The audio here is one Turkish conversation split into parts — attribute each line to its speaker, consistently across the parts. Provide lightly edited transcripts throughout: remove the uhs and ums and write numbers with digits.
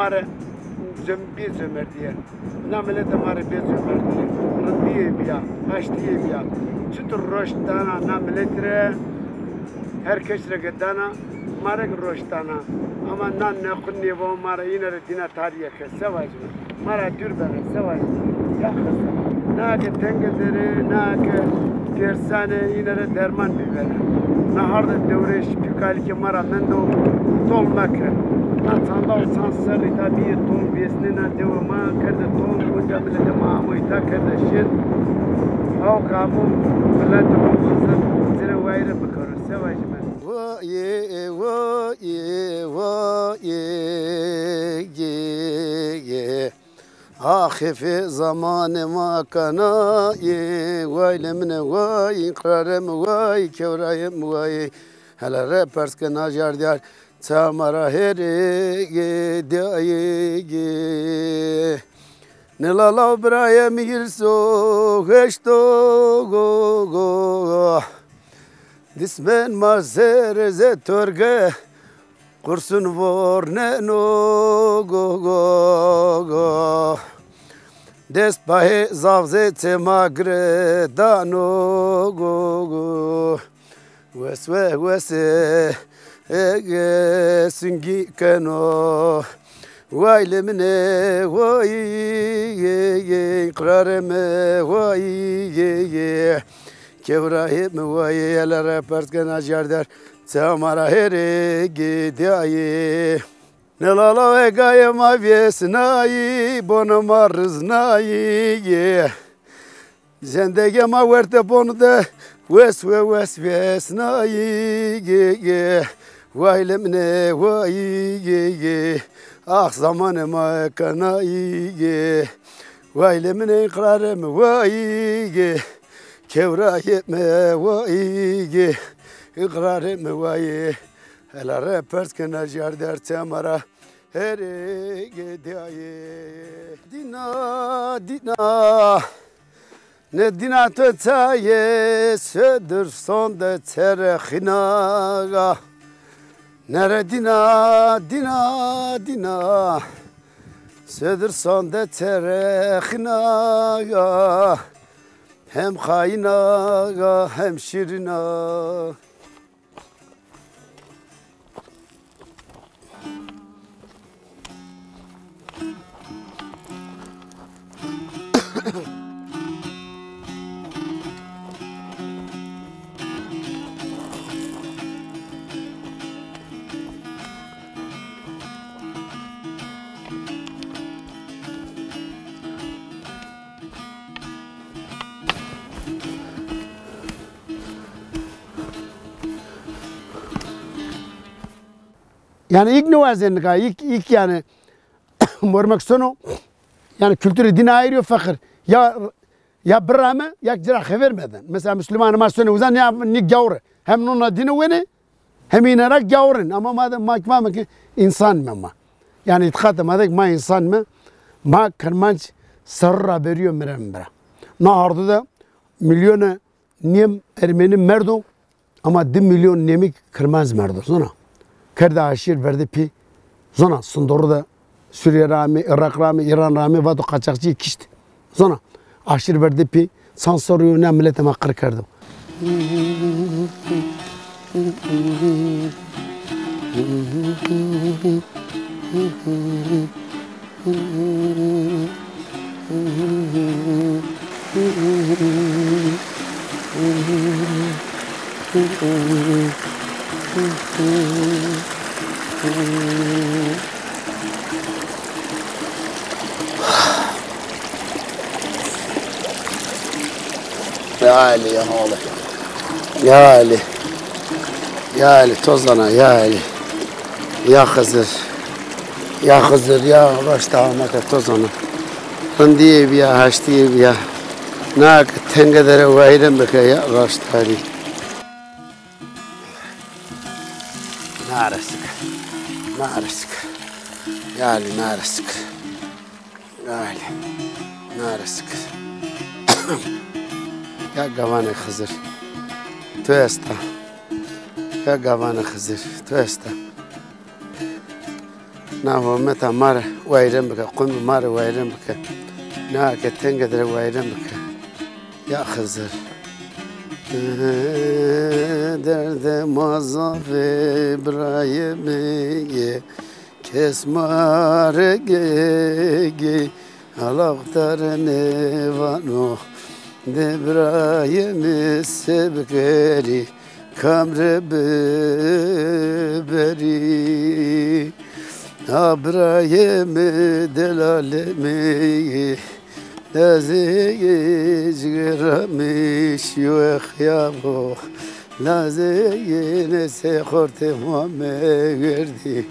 Speaker 1: mare bir zömer diye. Na millet mare bir zömer diye. Rıdiye biya, haştiye biya. Çıtır roştana na milletre herkes regedana mare roştana. Ama na ne kunni bu mare yine dina tarihe sevacı. Mara dürbere sevacı. Ya kızım. Na ki tengedere na ki tersane yine derman bibere. Na harda devre şpikali ki mara mendo tolmak. Na sandal sansar itabiye tol besnena devama kerde tol bunca millet maamuita kerde şir. Av kamu millet maamuisa zire vayre bakar sevacı ben.
Speaker 2: Vaye vaye vaye ye. Ahife zamanı makana ye. Vaylemine vay ikrarem vay kevrayem vay. Hele repers ke najar diyar. Samara here ye daye ye. Nilalav braya mirso heşto go go. Dismen mazer ze törge kursun vorne no go go go. Despahe zavze te magre da no go go. Wes ege singi keno. Vaylemine vay ye ye krareme vay ye ye. Kevrahim vay yelere persken ajarder Samara here gidiayi Nelala ve gayem avyesnayi Bonuma rıznayi ye Zendegema verte bonu de Ves vesnayi ye Vaylemne vay ye Ah zamanıma kanayi ye Vaylemne ikrarem vay ye Kevrahime vay ikrarime vay helare persken ajar der temara here gidiaye dina ne dina tetaye södür son de terehina nere dina södür son de terehina hem haina hem şirina.
Speaker 1: Yani ilk ne vazenlik ilk yani mormak sonu yani kültürü dine ayırıyor fakir ya brahme ya cira vermeden mesela Müslüman ma sonu uzan ya ni gavre hem nuna dini wene hem inarak gavrin ama madem mahkeme ki insan mı yani itikad madak ma insan mı ma kırmanç sarra veriyor merembra na ardı da milyona niyem Ermeni merdo ama 1 milyon nemik kırmaz merdo sonra Kerda aşir verdi pi zona sundoru da Suriye rami, Irak rami, İran rami vado kaçakçı kişti. Zona aşir verdi pi sansoruyu ne millete makkar kerdim.
Speaker 2: Ya Ali ya oğlum. Ya Ali. Ya Ali tozlana ya Ali. Ya Hızır. Ya Hızır ya başta Ahmet'e tozlana. Hındiye bir ya haştiye bir ya. Nak tengedere vayren beke ya baştari. Narasık. Narasık. Ya Ali narasık. Ya Ali. Narasık. Ya gavane Hızır. Tuesta. Ya gavane Hızır. Tuesta. نهو متى مرة ويرم بك قم مرة ويرم بك ناك تنقدر ويرم بك يا خزر درد مازف إبراهيمي كسمار جي علاقتر نوانو دبراهيمي سبكري كمر ببري أبراهيمي دلالمي لازيج غرامي شيوخ يابو لازيج نسي خورتي مامي غردي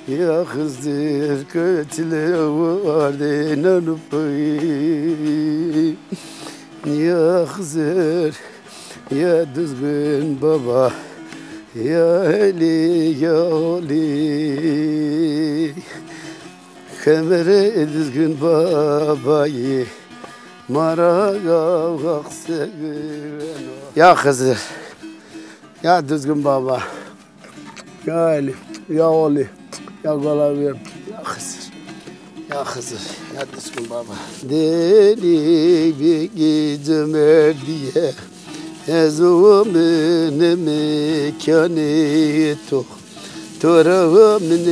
Speaker 2: يا خزير كتلي واردي ننبي يا خزير يا دزبن بابا يا هلي يا هلي كمري دزبن باباي يا خزر يا دزقن بابا يا علي يا ولي يا قلاوير يا خزر يا خزر يا دزقن بابا ديني بيجي جمرديه ازو من مكانيتو ترى من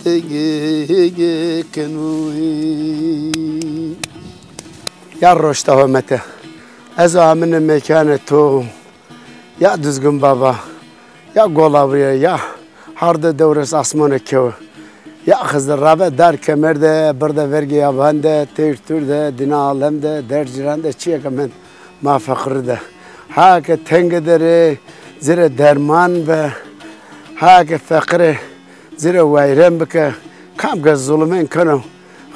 Speaker 2: تجي كنوي يا رشته متى أزا من مكانته يا دزقن بابا يا قلاوية يا هارد دورس أسمانك يا خزر رابع دار كمرده برده vergi yabanda tırtırda dina alemde derciranda çiğ kamen ma fakirde hak tengedere zire derman be hak fakire zire wayrem beke kam gaz zulmen kano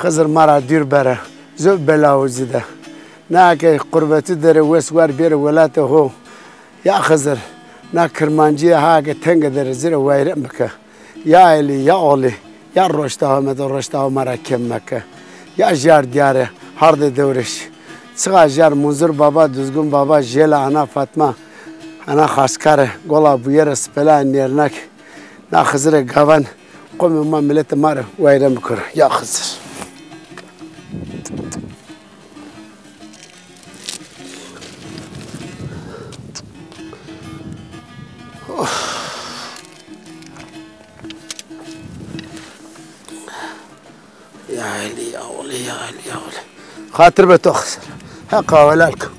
Speaker 2: خزر مرا دير برا زو بلاوزده ناكي قربتي در وسوار بير ولاته هو يا خزر نا كرمانجي هاك تنگ در زير ويرم بك يا علي يا اولي يا رشته مد رشته مرا كمك يا جار دياره هارد دورش صغا جار منظر بابا دزگون بابا جيلا انا فاطمه انا خاسكار قولا بوير سبلا نيرنك نا خزر غوان قوم ما ملت مار ويرم بكر يا خزر يا علي يا ولي يا علي يا ولي خاطر بتخسر هقا ولالكم